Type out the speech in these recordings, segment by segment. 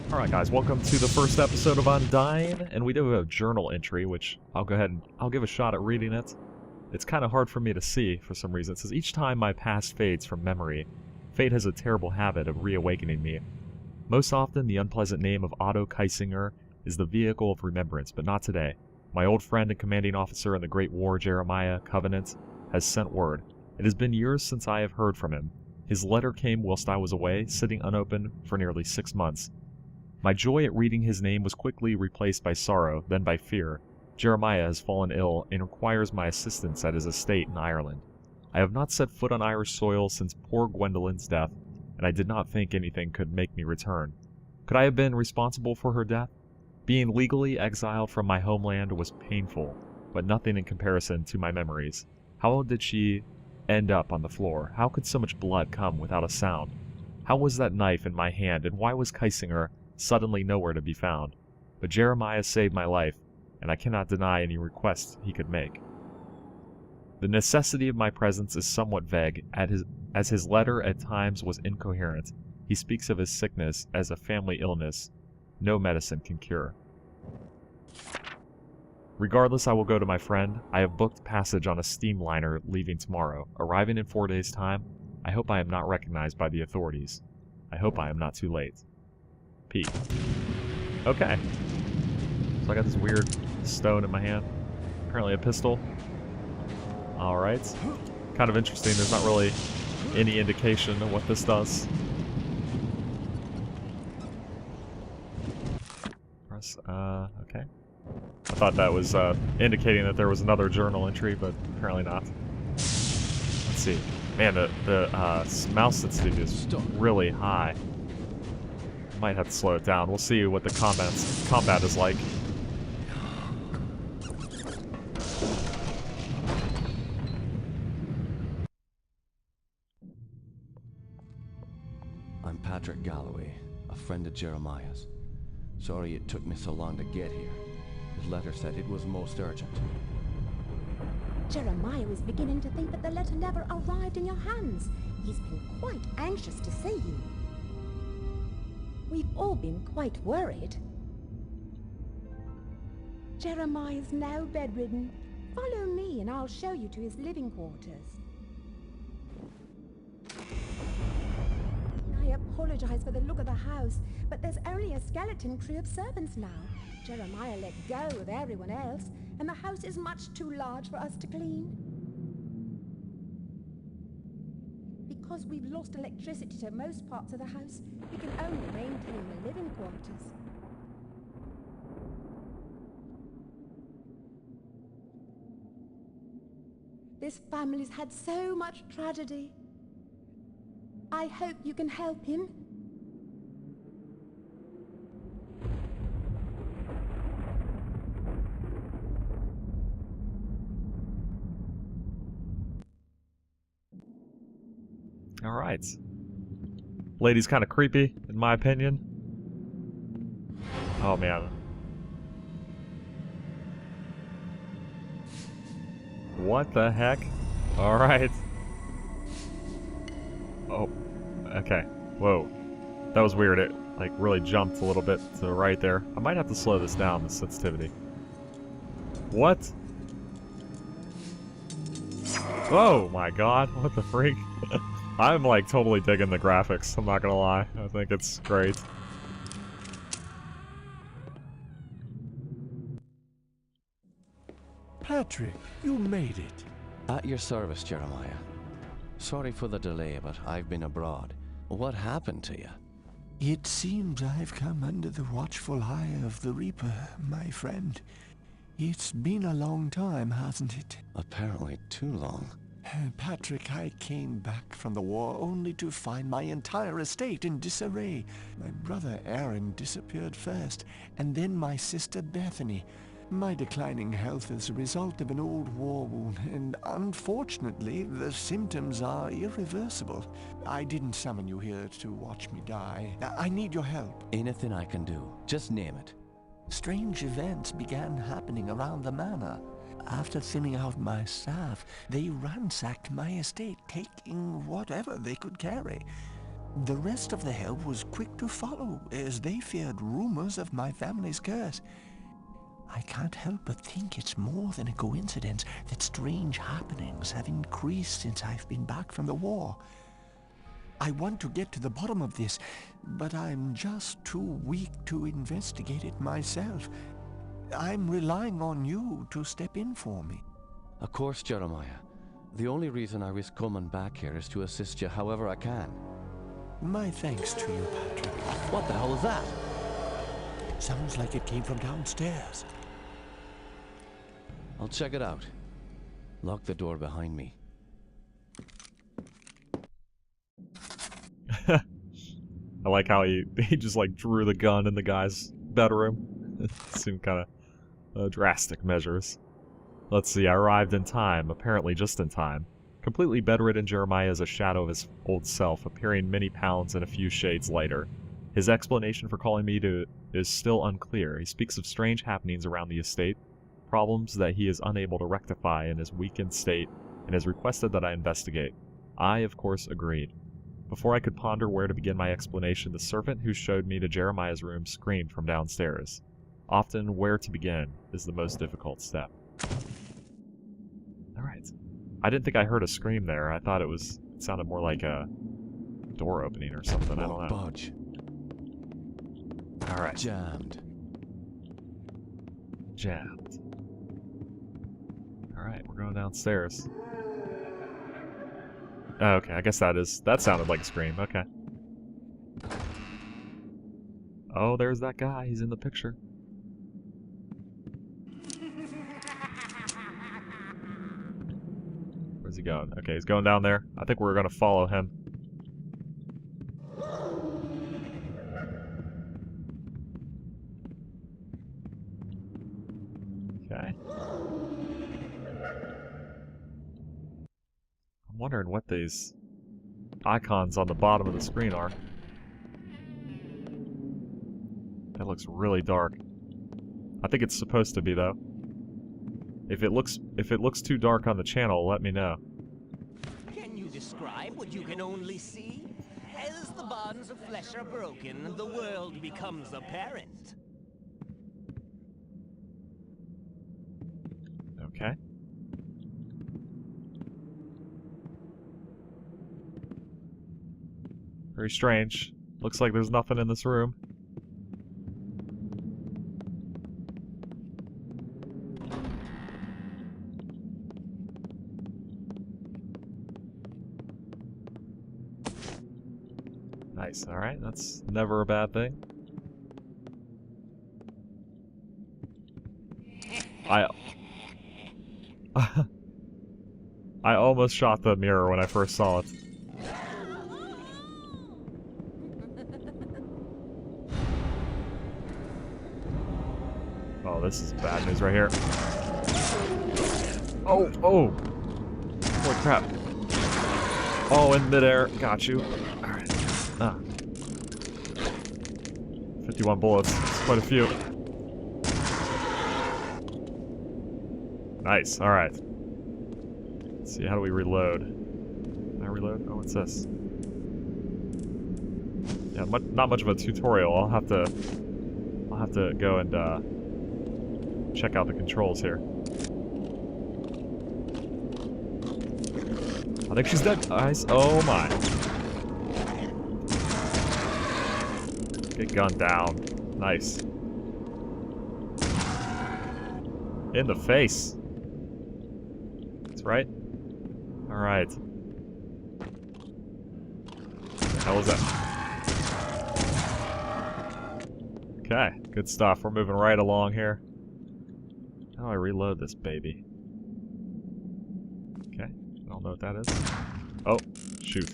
Alright guys, welcome to the first episode of Undying, and we do have a journal entry, which I'll go ahead and I'll give a shot at reading it. It's kind of hard for me to see for some reason. It says, each time my past fades from memory, fate has a terrible habit of reawakening me. Most often, the unpleasant name of Otto Kaisinger is the vehicle of remembrance, but not today. My old friend and commanding officer in the Great War, Jeremiah Covenant, has sent word. It has been years since I have heard from him. His letter came whilst I was away, sitting unopened for nearly 6 months. My joy at reading his name was quickly replaced by sorrow, then by fear. Jeremiah has fallen ill and requires my assistance at his estate in Ireland. I have not set foot on Irish soil since poor Gwendolyn's death, and I did not think anything could make me return. Could I have been responsible for her death? Being legally exiled from my homeland was painful, but nothing in comparison to my memories. How did she end up on the floor? How could so much blood come without a sound? How was that knife in my hand, and why was Kaisinger suddenly nowhere to be found? But Jeremiah saved my life, and I cannot deny any requests he could make. The necessity of my presence is somewhat vague, as his letter at times was incoherent. He speaks of his sickness as a family illness no medicine can cure. Regardless, I will go to my friend. I have booked passage on a steamliner leaving tomorrow. Arriving in 4 days' time, I hope I am not recognized by the authorities. I hope I am not too late. P. Okay. So I got this weird stone in my hand. Apparently a pistol. Alright. Kind of interesting. There's not really any indication of what this does. Press, okay. I thought that was indicating that there was another journal entry, but apparently not. Let's see. Man, the mouse sensitivity is really high. Might have to slow it down. We'll see what the combat is like. I'm Patrick Galloway, a friend of Jeremiah's. Sorry it took me so long to get here. His letter said it was most urgent. Jeremiah was beginning to think that the letter never arrived in your hands. He's been quite anxious to see you. We've all been quite worried. Jeremiah's now bedridden. Follow me and I'll show you to his living quarters. I apologize for the look of the house, but there's only a skeleton crew of servants now. Jeremiah let go of everyone else, and the house is much too large for us to clean. Because we've lost electricity to most parts of the house, we can only maintain the living quarters. This family's had so much tragedy. I hope you can help him. Alright. Lady's kind of creepy, in my opinion. Oh, man. What the heck? Alright. Oh. Okay. Whoa. That was weird. It, like, really jumped a little bit to the right there. I might have to slow this down, the sensitivity. What? Oh my god. What the freak? I'm like totally digging the graphics, I'm not gonna lie. I think it's great. Patrick, you made it. At your service, Jeremiah. Sorry for the delay, but I've been abroad. What happened to you? It seems I've come under the watchful eye of the Reaper, my friend. It's been a long time, hasn't it? Apparently too long. Patrick, I came back from the war only to find my entire estate in disarray. My brother Aaron disappeared first, and then my sister Bethany. My declining health is a result of an old war wound, and unfortunately, the symptoms are irreversible. I didn't summon you here to watch me die. I need your help. Anything I can do. Just name it. Strange events began happening around the manor. After thinning out my staff, they ransacked my estate, taking whatever they could carry. The rest of the help was quick to follow, as they feared rumors of my family's curse. I can't help but think it's more than a coincidence that strange happenings have increased since I've been back from the war. I want to get to the bottom of this, but I'm just too weak to investigate it myself. I'm relying on you to step in for me. Of course, Jeremiah. The only reason I risk coming back here is to assist you however I can. My thanks to you, Patrick. What the hell is that? Sounds like it came from downstairs. I'll check it out. Lock the door behind me. I like how he just like drew the gun in the guy's bedroom. It seemed kind of drastic measures. Let's see, I arrived in time, apparently just in time. Completely bedridden, Jeremiah is a shadow of his old self, appearing many pounds and a few shades lighter. His explanation for calling me is still unclear. He speaks of strange happenings around the estate, problems that he is unable to rectify in his weakened state, and has requested that I investigate. I, of course, agreed. Before I could ponder where to begin my explanation, the servant who showed me to Jeremiah's room screamed from downstairs. Often, where to begin is the most difficult step. Alright. I didn't think I heard a scream there. I thought it sounded more like a door opening or something. I don't know. Budge. Alright. Jammed. Jammed. Alright, we're going downstairs. Oh, okay, I guess that sounded like a scream. Okay. Oh, there's that guy. He's in the picture. Where's he going? Okay, he's going down there. I think we're gonna follow him. Okay. I'm wondering what these icons on the bottom of the screen are. That looks really dark. I think it's supposed to be, though. If it looks too dark on the channel, let me know. Can you describe what you can only see? As the bonds of flesh are broken, the world becomes apparent. Okay. Very strange. Looks like there's nothing in this room. Nice, alright, that's never a bad thing. I almost shot the mirror when I first saw it. Oh, this is bad news right here. Oh, oh! Holy crap. Oh, in midair. Got you. Alright. Ah. 51 bullets. That's quite a few. Nice. Alright. Let's see, how do we reload? Can I reload? Oh, what's this? Yeah, not much of a tutorial. I'll have to go and check out the controls here. I think she's dead. Nice. Oh my. Get gunned down. Nice. In the face. That's right. Alright. What the hell is that? Okay, good stuff. We're moving right along here. How do I reload this baby? Okay, I don't know what that is. Oh, shoot.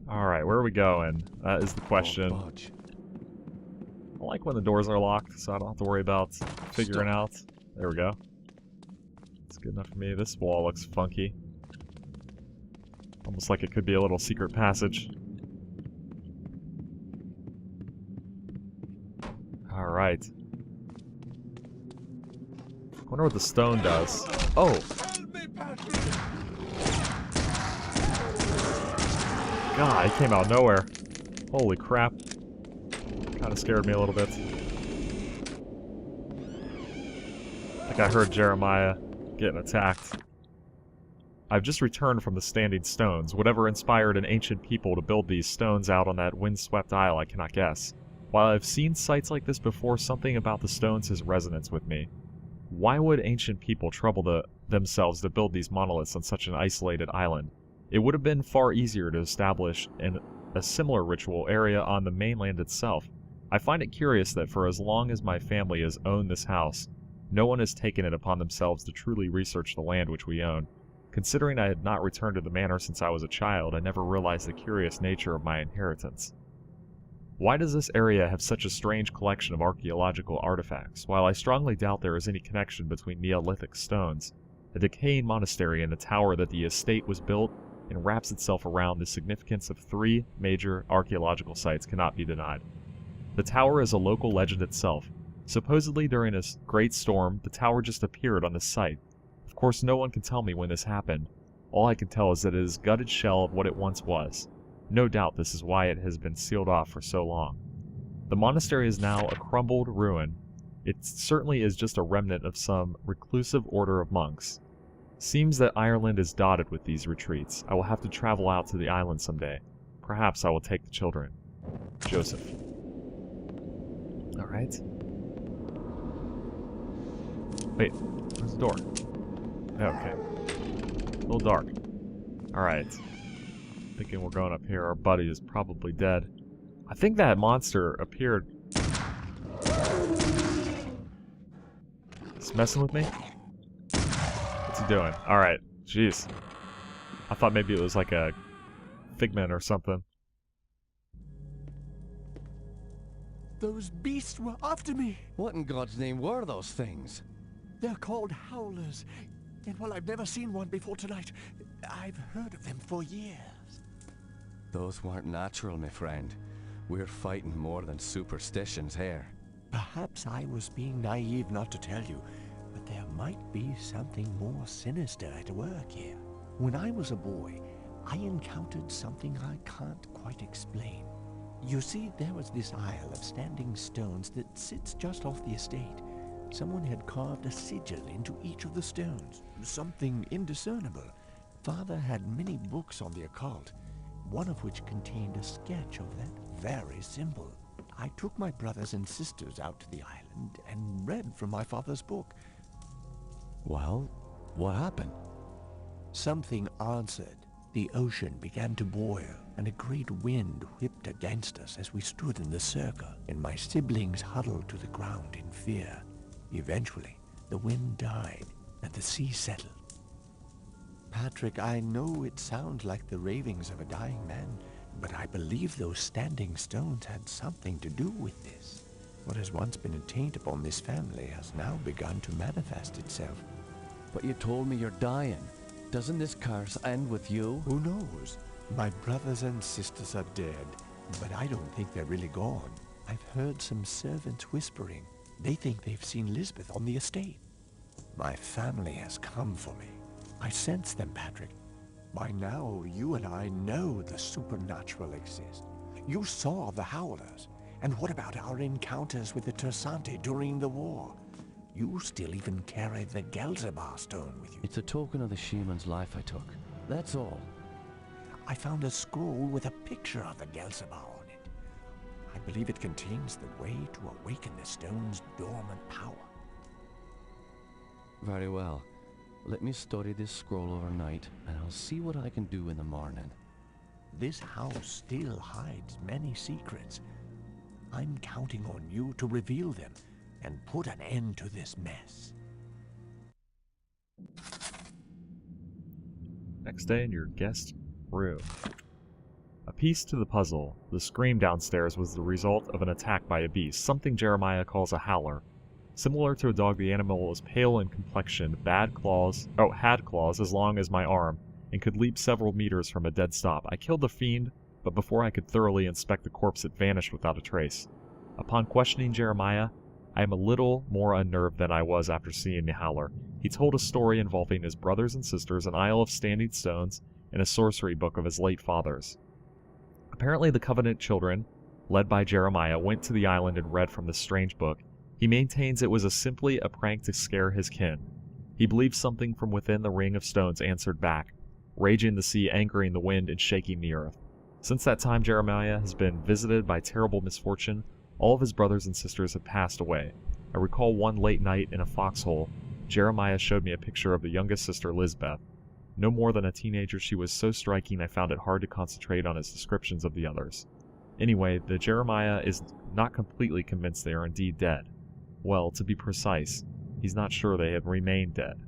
Alright, where are we going? That is the question. I like when the doors are locked, so I don't have to worry about figuring out. There we go. That's good enough for me. This wall looks funky. Almost like it could be a little secret passage. Alright. Wonder what the stone does. Oh! God, he came out of nowhere. Holy crap. Kind of scared me a little bit. I think I heard Jeremiah getting attacked. I've just returned from the Standing Stones. Whatever inspired an ancient people to build these stones out on that windswept isle, I cannot guess. While I've seen sights like this before, something about the stones has resonance with me. Why would ancient people trouble themselves to build these monoliths on such an isolated island? It would have been far easier to establish a similar ritual area on the mainland itself. I find it curious that for as long as my family has owned this house, no one has taken it upon themselves to truly research the land which we own. Considering I had not returned to the manor since I was a child, I never realized the curious nature of my inheritance. Why does this area have such a strange collection of archaeological artifacts? While I strongly doubt there is any connection between Neolithic stones, the decaying monastery and the tower that the estate was built and wraps itself around the significance of 3 major archaeological sites cannot be denied. The tower is a local legend itself. Supposedly during a great storm, the tower just appeared on the site. Of course, no one can tell me when this happened. All I can tell is that it is a gutted shell of what it once was. No doubt this is why it has been sealed off for so long. The monastery is now a crumbled ruin. It certainly is just a remnant of some reclusive order of monks. Seems that Ireland is dotted with these retreats. I will have to travel out to the island someday. Perhaps I will take the children. Joseph. Alright. Wait, where's the door? Okay. A little dark. Alright. Thinking we're going up here. Our buddy is probably dead. I think that monster appeared. He's messing with me? What's he doing? Alright. Jeez. I thought maybe it was like a figment or something. Those beasts were after me. What in God's name were those things? They're called howlers. And while I've never seen one before tonight, I've heard of them for years. Those weren't natural, my friend. We're fighting more than superstitions here. Perhaps I was being naive not to tell you, but there might be something more sinister at work here. When I was a boy, I encountered something I can't quite explain. You see, there was this isle of standing stones that sits just off the estate. Someone had carved a sigil into each of the stones, something indiscernible. Father had many books on the occult, one of which contained a sketch of that very symbol. I took my brothers and sisters out to the island and read from my father's book. Well, what happened? Something answered. The ocean began to boil, and a great wind whipped against us as we stood in the circle, and my siblings huddled to the ground in fear. Eventually, the wind died, and the sea settled. Patrick, I know it sounds like the ravings of a dying man, but I believe those standing stones had something to do with this. What has once been a taint upon this family has now begun to manifest itself. But you told me you're dying. Doesn't this curse end with you? Who knows? My brothers and sisters are dead, but I don't think they're really gone. I've heard some servants whispering. They think they've seen Lisbeth on the estate. My family has come for me. I sense them, Patrick. By now, you and I know the supernatural exists. You saw the Howlers. And what about our encounters with the Tersante during the war? You still even carry the Gelzebah stone with you. It's a token of the shaman's life I took. That's all. I found a scroll with a picture of the Gelzebah on it. I believe it contains the way to awaken the stone's dormant power. Very well. Let me study this scroll overnight, and I'll see what I can do in the morning. This house still hides many secrets. I'm counting on you to reveal them and put an end to this mess. Next day in your guest room. A piece to the puzzle. The scream downstairs was the result of an attack by a beast, something Jeremiah calls a howler. Similar to a dog, the animal was pale in complexion, had claws as long as my arm, and could leap several meters from a dead stop. I killed the fiend, but before I could thoroughly inspect the corpse, it vanished without a trace. Upon questioning Jeremiah, I am a little more unnerved than I was after seeing the howler. He told a story involving his brothers and sisters, an isle of standing stones, and a sorcery book of his late father's. Apparently the Covenant children, led by Jeremiah, went to the island and read from this strange book. He maintains it was simply a prank to scare his kin. He believes something from within the ring of stones answered back, raging the sea, angering the wind, and shaking the earth. Since that time, Jeremiah has been visited by terrible misfortune. All of his brothers and sisters have passed away. I recall one late night in a foxhole, Jeremiah showed me a picture of the youngest sister, Lisbeth. No more than a teenager, she was so striking I found it hard to concentrate on his descriptions of the others. Anyway, the Jeremiah is not completely convinced they are indeed dead. Well, to be precise, he's not sure they have remained dead.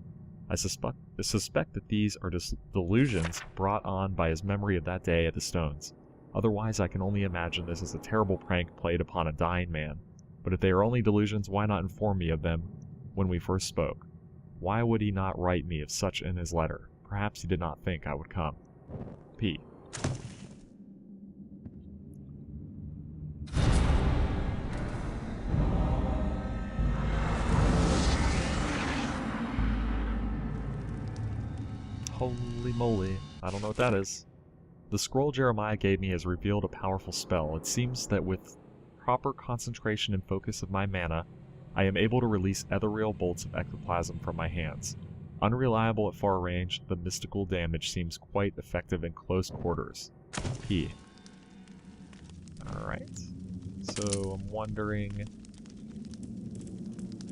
I suspect that these are just delusions brought on by his memory of that day at the stones. Otherwise, I can only imagine this is a terrible prank played upon a dying man. But if they are only delusions, why not inform me of them when we first spoke? Why would he not write me of such in his letter? Perhaps he did not think I would come. P. Holy moly, I don't know what that is. The scroll Jeremiah gave me has revealed a powerful spell. It seems that with proper concentration and focus of my mana, I am able to release ethereal bolts of ectoplasm from my hands. Unreliable at far range, the mystical damage seems quite effective in close quarters. P. Alright. So I'm wondering,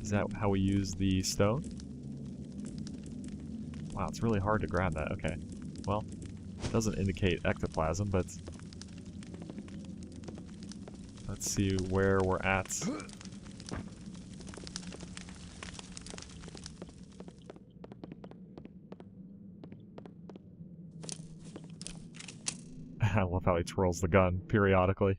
is that how we use the stone? Wow, it's really hard to grab that. Okay. Well, it doesn't indicate ectoplasm, but let's see where we're at. I love how he twirls the gun periodically.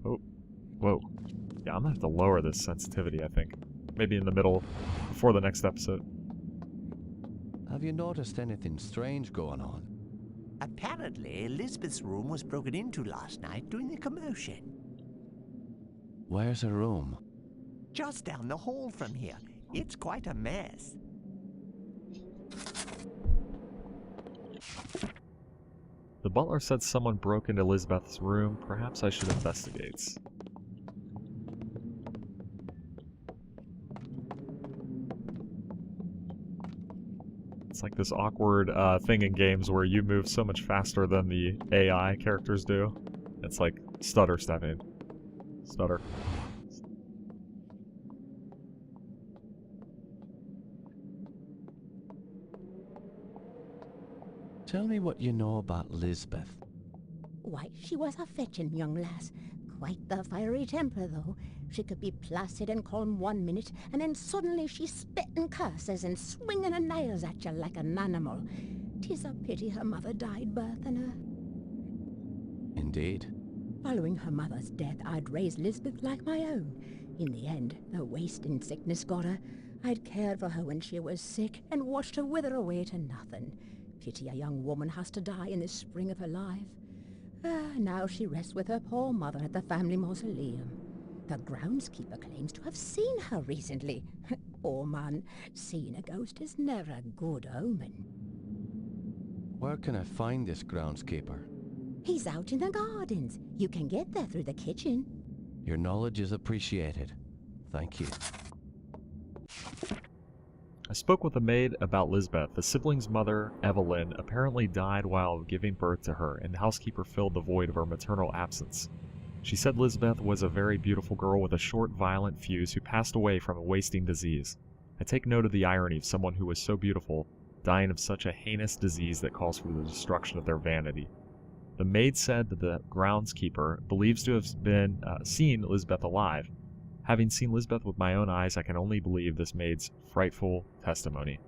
Oh, whoa. Yeah, I'm gonna have to lower this sensitivity, I think. Maybe in the middle, before the next episode. Have you noticed anything strange going on? Apparently, Elizabeth's room was broken into last night during the commotion. Where's her room? Just down the hall from here. It's quite a mess. The butler said someone broke into Elizabeth's room. Perhaps I should investigate. It's like this awkward thing in games where you move so much faster than the AI characters do. It's like stutter stepping. Stutter. Tell me what you know about Lisbeth. Why, she was a fetching young lass. Quite the fiery temper, though. She could be placid and calm 1 minute, and then suddenly she's spitting curses and swinging her nails at you like an animal. 'Tis a pity her mother died birthing her. Indeed. Following her mother's death, I'd raised Lisbeth like my own. In the end, the wasting sickness got her. I'd cared for her when she was sick and watched her wither away to nothing. Pity a young woman has to die in the spring of her life. Now she rests with her poor mother at the family mausoleum. The groundskeeper claims to have seen her recently. Poor man, seeing a ghost is never a good omen. Where can I find this groundskeeper? He's out in the gardens. You can get there through the kitchen. Your knowledge is appreciated. Thank you. I spoke with a maid about Lisbeth. The sibling's mother, Evelyn, apparently died while giving birth to her, and the housekeeper filled the void of her maternal absence. She said Lisbeth was a very beautiful girl with a short, violent fuse who passed away from a wasting disease. I take note of the irony of someone who was so beautiful dying of such a heinous disease that calls for the destruction of their vanity. The maid said that the groundskeeper believes to have been seen Lisbeth alive. Having seen Lisbeth with my own eyes, I can only believe this maid's frightful testimony.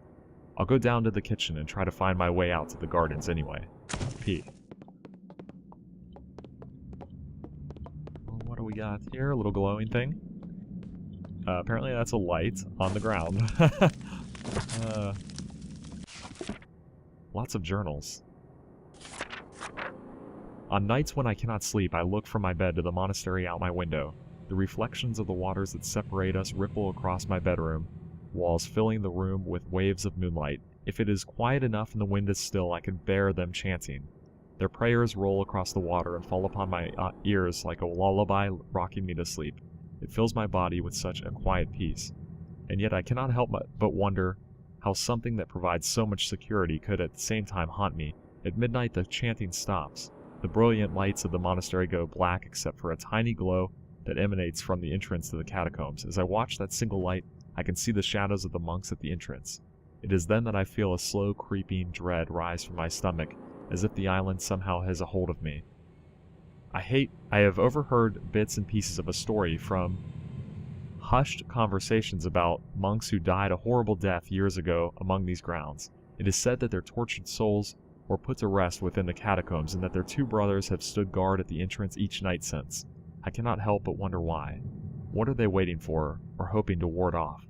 I'll go down to the kitchen and try to find my way out to the gardens anyway. P. Well, what do we got here? A little glowing thing. Apparently that's a light on the ground. Lots of journals. On nights when I cannot sleep, I look from my bed to the monastery out my window. The reflections of the waters that separate us ripple across my bedroom walls, filling the room with waves of moonlight. If it is quiet enough and the wind is still, I can bear them chanting. Their prayers roll across the water and fall upon my ears like a lullaby rocking me to sleep. It fills my body with such a quiet peace. And yet I cannot help but wonder how something that provides so much security could at the same time haunt me. At midnight the chanting stops. The brilliant lights of the monastery go black except for a tiny glow that emanates from the entrance to the catacombs. As I watch that single light, I can see the shadows of the monks at the entrance. It is then that I feel a slow creeping dread rise from my stomach, as if the island somehow has a hold of me. I have overheard bits and pieces of a story from hushed conversations about monks who died a horrible death years ago among these grounds. It is said that their tortured souls were put to rest within the catacombs, and that their 2 brothers have stood guard at the entrance each night since. I cannot help but wonder why. What are they waiting for, or hoping to ward off?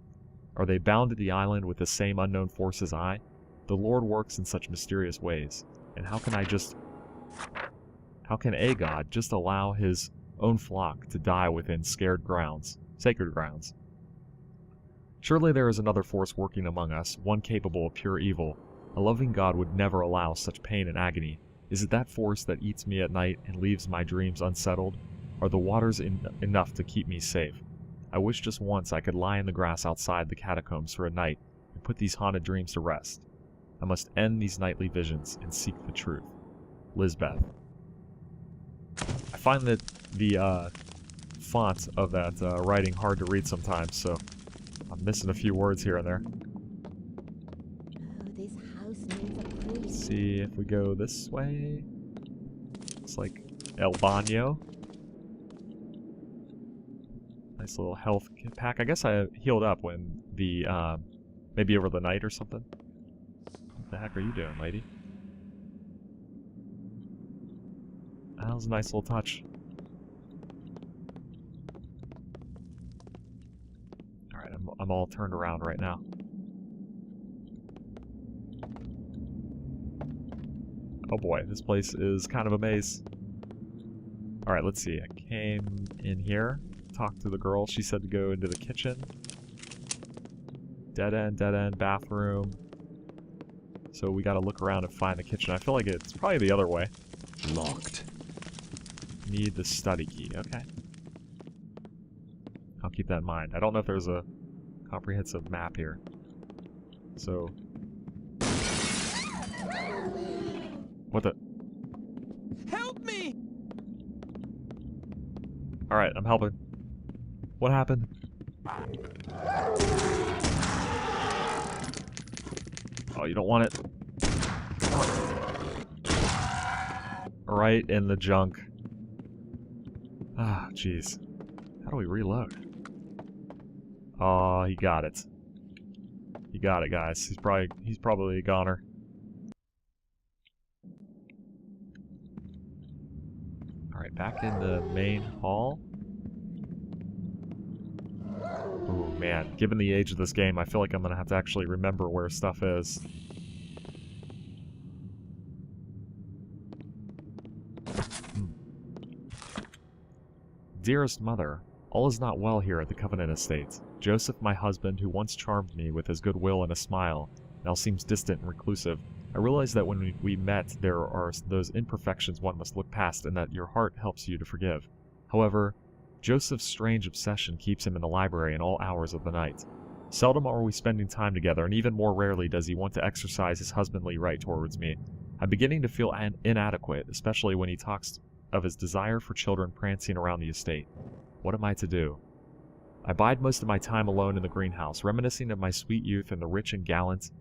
Are they bound to the island with the same unknown force as I? The Lord works in such mysterious ways, and how can a god just allow his own flock to die within sacred grounds? Surely there is another force working among us, one capable of pure evil. A loving God would never allow such pain and agony. Is it that force that eats me at night and leaves my dreams unsettled? Are the waters enough to keep me safe? I wish just once I could lie in the grass outside the catacombs for a night and put these haunted dreams to rest. I must end these nightly visions and seek the truth. Lisbeth. I find that the font of that writing hard to read sometimes, so I'm missing a few words here and there. Oh, this house needs a priest. Let's see if we go this way. It's like El Baño. Nice little health pack. I guess I healed up when the, maybe over the night or something. What the heck are you doing, lady? That was a nice little touch. Alright, I'm all turned around right now. Oh boy, this place is kind of a maze. Alright, let's see. I came in here. Talked to the girl. She said to go into the kitchen. Dead end, bathroom. So we gotta look around and find the kitchen. I feel like it's probably the other way. Locked. Need the study key. Okay. I'll keep that in mind. I don't know if there's a comprehensive map here. So... What the... Help me! Alright, I'm helping. What happened? Oh, you don't want it. Right in the junk. Ah, jeez. How do we reload? Oh, he got it. He got it, guys. He's probably a goner. Alright, back in the main hall. Oh man, given the age of this game, I feel like I'm gonna have to actually remember where stuff is. Dearest Mother, all is not well here at the Covenant Estate. Joseph, my husband, who once charmed me with his goodwill and a smile, now seems distant and reclusive. I realize that when we met, there are those imperfections one must look past, and that your heart helps you to forgive. However, Joseph's strange obsession keeps him in the library in all hours of the night. Seldom are we spending time together, and even more rarely does he want to exercise his husbandly right towards me. I'm beginning to feel inadequate, especially when he talks of his desire for children prancing around the estate. What am I to do? I bide most of my time alone in the greenhouse, reminiscing of my sweet youth and the rich and gallant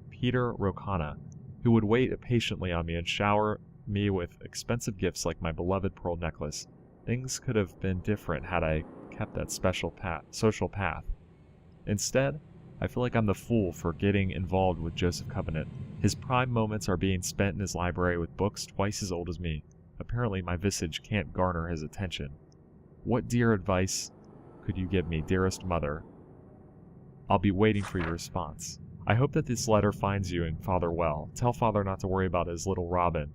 Peter Rocana, who would wait patiently on me and shower me with expensive gifts like my beloved pearl necklace. Things could have been different had I kept that social path. Instead, I feel like I'm the fool for getting involved with Joseph Covenant. His prime moments are being spent in his library with books twice as old as me. Apparently my visage can't garner his attention. What dear advice could you give me, dearest mother? I'll be waiting for your response. I hope that this letter finds you and Father well. Tell Father not to worry about his little Robin.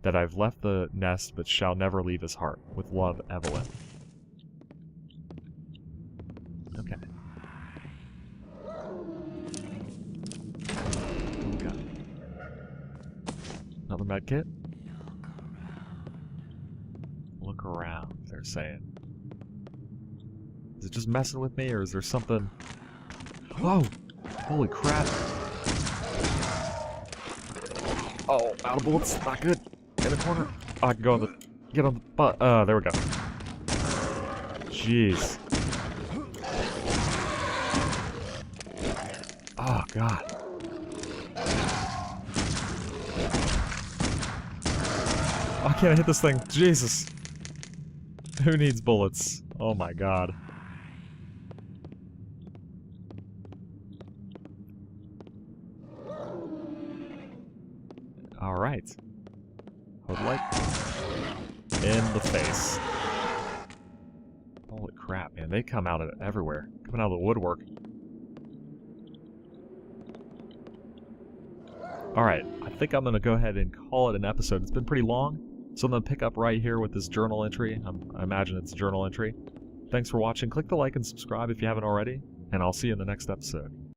That I've left the nest but shall never leave his heart. With love, Evelyn. Okay. Another med kit. Look around, they're saying. Is it just messing with me, or is there something... Whoa! Holy crap! Oh, out of bullets. Not good. In the corner. Oh, I can go on the... Get on the butt. There we go. Jeez. Oh, God. Why can't I hit this thing? Jesus. Who needs bullets? Oh my God. Alright. Hood light. In the face. Holy crap, man. They come out of everywhere. Coming out of the woodwork. Alright, I think I'm going to go ahead and call it an episode. It's been pretty long, so I'm going to pick up right here with this journal entry. I imagine it's a journal entry. Thanks for watching. Click the like and subscribe if you haven't already, and I'll see you in the next episode.